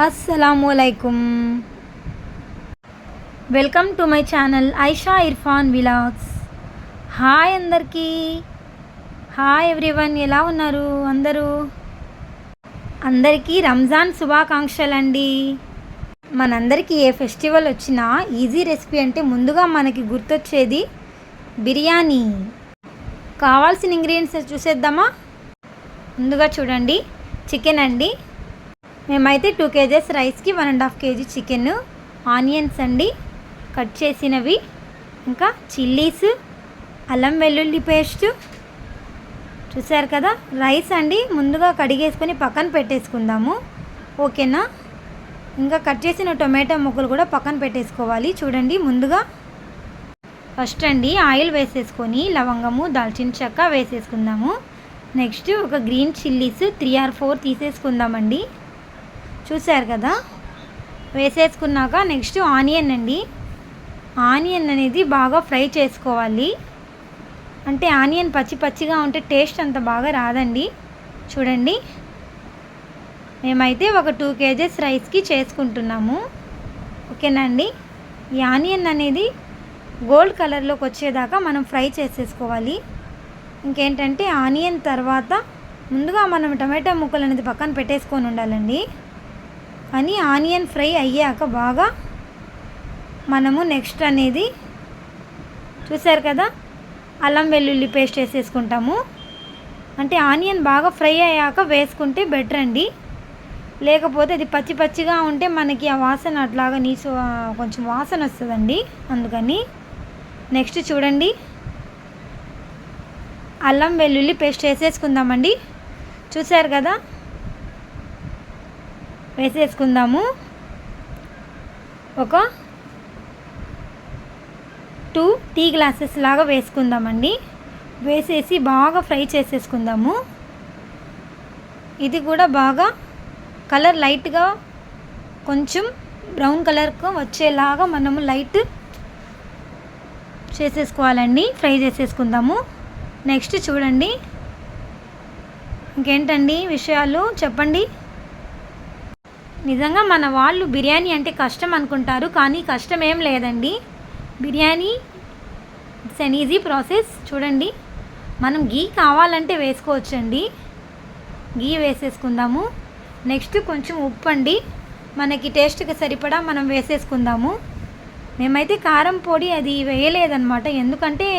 Assalamualaikum. Welcome to my channel Aisha Irfan vlogs. Hi అందరికీ, hi everyone. ఎలా ఉన్నారు అందరికీ రంజాన్ శుభాకాంక్షలు అండి. మనందరికీ ఏ ఫెస్టివల్ వచ్చినా ఈజీ రెసిపీ అంటే ముందుగా మనకి గుర్తొచ్చేది బిర్యానీ. కావాల్సిన ఇంగ్రీడియంట్స్ చూసేద్దామా? ముందుగా చూడండి, చికెన్ అండి. మేమైతే 2 kgs రైస్కి 1.5 kg చికెన్, ఆనియన్స్ అండి కట్ చేసినవి, ఇంకా చిల్లీస్, అల్లం వెల్లుల్లి పేస్ట్. చూసారు కదా, రైస్ అండి ముందుగా కడిగేసుకొని పక్కన పెట్టేసుకుందాము, ఓకేనా. ఇంకా కట్ చేసిన టొమాటో ముక్కలు కూడా పక్కన పెట్టేసుకోవాలి. చూడండి, ముందుగా ఫస్ట్ అండి ఆయిల్ వేసేసుకొని లవంగము, దాల్చిన చెక్క వేసేసుకుందాము. నెక్స్ట్ ఒక గ్రీన్ చిల్లీస్ 3 or 4 తీసేసుకుందామండి. చూసారు కదా, వేసేసుకున్నాక నెక్స్ట్ ఆనియన్ అండి. ఆనియన్ అనేది బాగా ఫ్రై చేసుకోవాలి. అంటే ఆనియన్ పచ్చిగా ఉంటే టేస్ట్ అంత బాగా రాదండి. చూడండి, మేమైతే ఒక 2 kgs రైస్కి చేసుకుంటున్నాము, ఓకేనా అండి. ఈ ఆనియన్ అనేది గోల్డ్ కలర్లోకి వచ్చేదాకా మనం ఫ్రై చేసేసుకోవాలి. ఇంకేంటంటే ఆనియన్ తర్వాత ముందుగా మనం టమాటా ముక్కలు అనేది పక్కన పెట్టేసుకొని ఉండాలండి. కానీ ఆనియన్ ఫ్రై అయ్యాక బాగా మనము నెక్స్ట్ అనేది చూసారు కదా, అల్లం వెల్లుల్లి పేస్ట్ వేసేసుకుంటాము. అంటే ఆనియన్ బాగా ఫ్రై అయ్యాక వేసుకుంటే బెటర్ అండి. లేకపోతే అది పచ్చిగా ఉంటే మనకి ఆ వాసన అట్లాగా కొంచెం వాసన వస్తుందండి. అందుకని నెక్స్ట్ చూడండి, అల్లం వెల్లుల్లి పేస్ట్ వేసేసుకుందామండి. చూసారు కదా, వేసేసుకుందాము. ఒక 2 టీ గ్లాసెస్ లాగా వేసుకుందామండి. వేసేసి బాగా ఫ్రై చేసేసుకుందాము. ఇది కూడా బాగా కలర్ లైట్గా కొంచెం బ్రౌన్ కలర్కు వచ్చేలాగా మనము లైట్ చేసేసుకోవాలండి, ఫ్రై చేసేసుకుందాము. నెక్స్ట్ చూడండి, ఇంకేంటండి విషయాలు చెప్పండి. నిజంగా మన వాళ్ళు బిర్యానీ అంటే కష్టం అనుకుంటారు, కానీ కష్టం ఏం లేదండి. Biryani it's an easy process. చూడండి, మనం గీ కావాలంటే వేసుకోవచ్చండి. గీ వేసేసుకుందాము. నెక్స్ట్ కొంచెం ఉప్పు అండి, మనకి టేస్ట్కి సరిపడా మనం వేసేసుకుందాము. మేమైతే కారం పొడి అది వేయలేదన్నమాట. ఎందుకంటే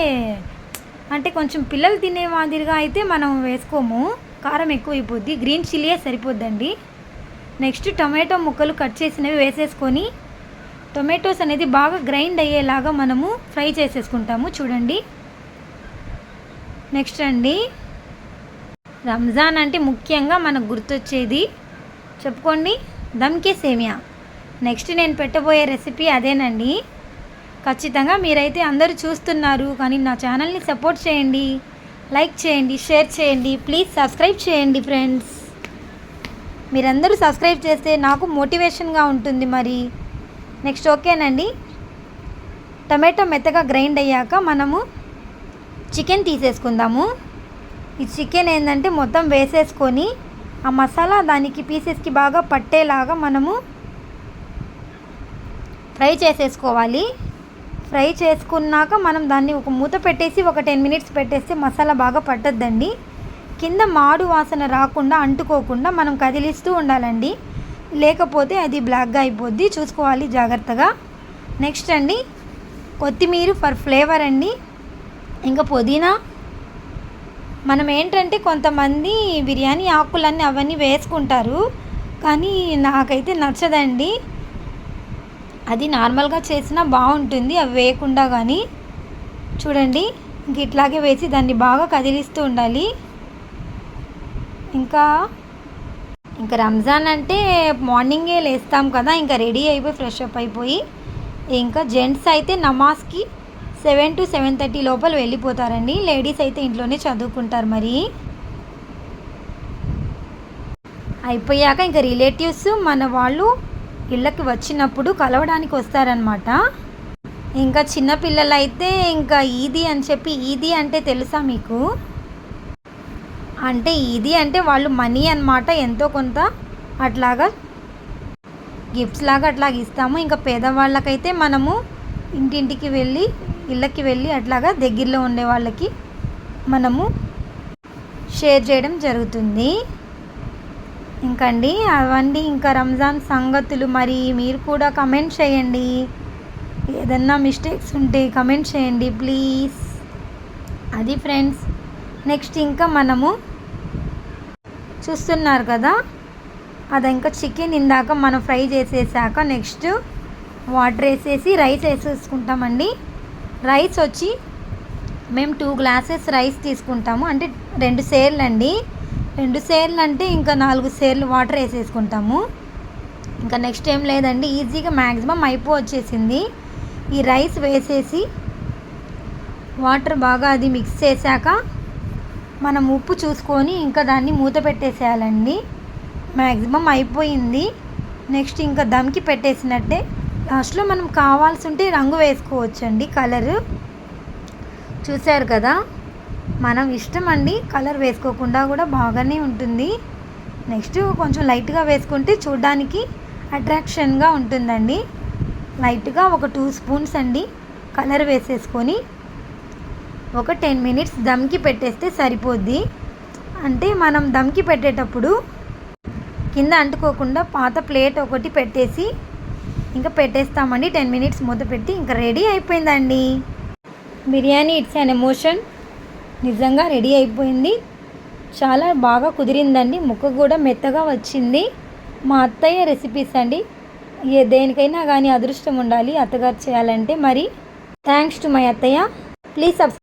కొంచెం పిల్లలు తినే మాదిరిగా అయితే మనం వేసుకోము, కారం ఎక్కువ అయిపోద్ది. గ్రీన్ చిల్లీయే సరిపోద్దండి. నెక్స్ట్ టొమాటో ముక్కలు కట్ చేసినవి వేసేసుకొని టొమాటోస్ అనేది బాగా గ్రైండ్ అయ్యేలాగా మనము ఫ్రై చేసేసుకుంటాము. చూడండి, నెక్స్ట్ అండి రంజాన్ అంటే ముఖ్యంగా మనకు గుర్తొచ్చేది చెప్పుకోండి, దమ్కే సేమియా. నెక్స్ట్ నేను పెట్టబోయే రెసిపీ అదేనండి. ఖచ్చితంగా మీరైతే అందరూ చూస్తున్నారు, కానీ నా ఛానల్ని సపోర్ట్ చేయండి, లైక్ చేయండి, షేర్ చేయండి, ప్లీజ్ సబ్స్క్రైబ్ చేయండి ఫ్రెండ్స్. మీరందరూ సబ్స్క్రైబ్ చేస్తే నాకు మోటివేషన్గా ఉంటుంది మరి. నెక్స్ట్ ఓకేనండి, టమాటో మెత్తగా గ్రైండ్ అయ్యాక మనము చికెన్ తీసేసుకుందాము. ఈ చికెన్ ఏంటంటే మొత్తం వేసేసుకొని ఆ మసాలా దానికి పీసెస్కి బాగా పట్టేలాగా మనము ఫ్రై చేసేసుకోవాలి. ఫ్రై చేసుకున్నాక మనం దాన్ని ఒక మూత పెట్టేసి ఒక 10 minutes పెట్టేస్తే మసాలా బాగా పట్టద్దండి. కింద మాడు వాసన రాకుండా అంటుకోకుండా మనం కదిలిస్తూ ఉండాలండి, లేకపోతే అది బ్లాక్గా అయిపోద్ది. చూసుకోవాలి జాగ్రత్తగా. నెక్స్ట్ అండి కొత్తిమీర ఫర్ ఫ్లేవర్ అండి, ఇంకా పుదీనా. మనం ఏంటంటే కొంతమంది బిర్యానీ ఆకులన్నీ అవన్నీ వేసుకుంటారు, కానీ నాకైతే నచ్చదండి. అది నార్మల్గా చేసినా బాగుంటుంది అవి వేయకుండా. కానీ చూడండి, ఇంక ఇట్లాగే వేసి దాన్ని బాగా కదిలిస్తూ ఉండాలి. ఇంకా రంజాన్ అంటే మార్నింగే లేస్తాం కదా, ఇంకా రెడీ అయిపోయి ఫ్రెష్ అప్ అయిపోయి, ఇంకా జెంట్స్ అయితే నమాజ్కి 7 to 7:30 లోపల వెళ్ళిపోతారండి. లేడీస్ అయితే ఇంట్లోనే చదువుకుంటారు. మరి అయిపోయాక ఇంకా రిలేటివ్స్ మన వాళ్ళు ఇళ్ళకి వచ్చినప్పుడు కలవడానికి వస్తారనమాట. ఇంకా చిన్నపిల్లలు అయితే ఇంకా ఈదీ అని చెప్పి, ఈదీ అంటే తెలుసా మీకు? అంటే ఇది అంటే వాళ్ళు మనీ అన్నమాట, ఎంతో కొంత అట్లాగా గిఫ్ట్స్ లాగా అట్లాగ ఇస్తాము. ఇంకా పేదవాళ్ళకైతే మనము ఇంటింటికి వెళ్ళి ఇళ్ళకి వెళ్ళి అట్లాగా దగ్గరలో ఉండే వాళ్ళకి మనము షేర్ చేయడం జరుగుతుంది. ఇంకండి అవండి ఇంకా రంజాన్ సంగతులు. మరి మీరు కూడా కమెంట్ చేయండి, ఏదన్నా మిస్టేక్స్ ఉంటే కమెంట్ చేయండి ప్లీజ్. అది ఫ్రెండ్స్. నెక్స్ట్ ఇంకా మనము చూస్తున్నారు కదా, అది ఇంకా చికెన్ ఇందాక మనం ఫ్రై చేసేసాక నెక్స్ట్ వాటర్ వేసేసి రైస్ వేసేసుకుంటామండి. రైస్ వచ్చి మేము 2 గ్లాసెస్ రైస్ తీసుకుంటాము, అంటే 2 సేర్లు అండి. 2 సేర్లు అంటే ఇంకా 4 సేర్లు వాటర్ వేసేసుకుంటాము. ఇంకా నెక్స్ట్ ఏం లేదండి, ఈజీగా మ్యాక్సిమం వచ్చేసింది. ఈ రైస్ వేసేసి వాటర్ బాగా అది మిక్స్ చేశాక మనం ఉప్పు చూసుకొని ఇంకా దాన్ని మూత పెట్టేసేయాలండి. మ్యాక్సిమం అయిపోయింది. నెక్స్ట్ ఇంకా దమ్కి పెట్టేసినట్టే. లాస్ట్లో మనం కావాల్సి ఉంటే రంగు వేసుకోవచ్చండి, కలరు. చూశారు కదా, మనం ఇష్టం అండి, కలర్ వేసుకోకుండా కూడా బాగానే ఉంటుంది. నెక్స్ట్ కొంచెం లైట్గా వేసుకుంటే చూడడానికి అట్రాక్షన్గా ఉంటుందండి. లైట్గా ఒక 2 స్పూన్స్ అండి కలర్ వేసేసుకొని ఒక 10 మినిట్స్ దమ్కి పెట్టేస్తే సరిపోద్ది. అంటే మనం దమ్కి పెట్టేటప్పుడు కింద అంటుకోకుండా పాత ప్లేట్ ఒకటి పెట్టేసి ఇంకా పెట్టేస్తామండి. 10 మినిట్స్ మూత పెట్టి ఇంకా రెడీ అయిపోయిందండి బిర్యానీ. It's an emotion. నిజంగా రెడీ అయిపోయింది. చాలా బాగా కుదిరిందండి, ముక్క కూడా మెత్తగా వచ్చింది. మా అత్తయ్య రెసిపీస్ అండి. దేనికైనా కానీ అదృష్టం ఉండాలి అత్తగారు చేయాలంటే. మరి థ్యాంక్స్ టు మై అత్తయ్య. Please subscribe.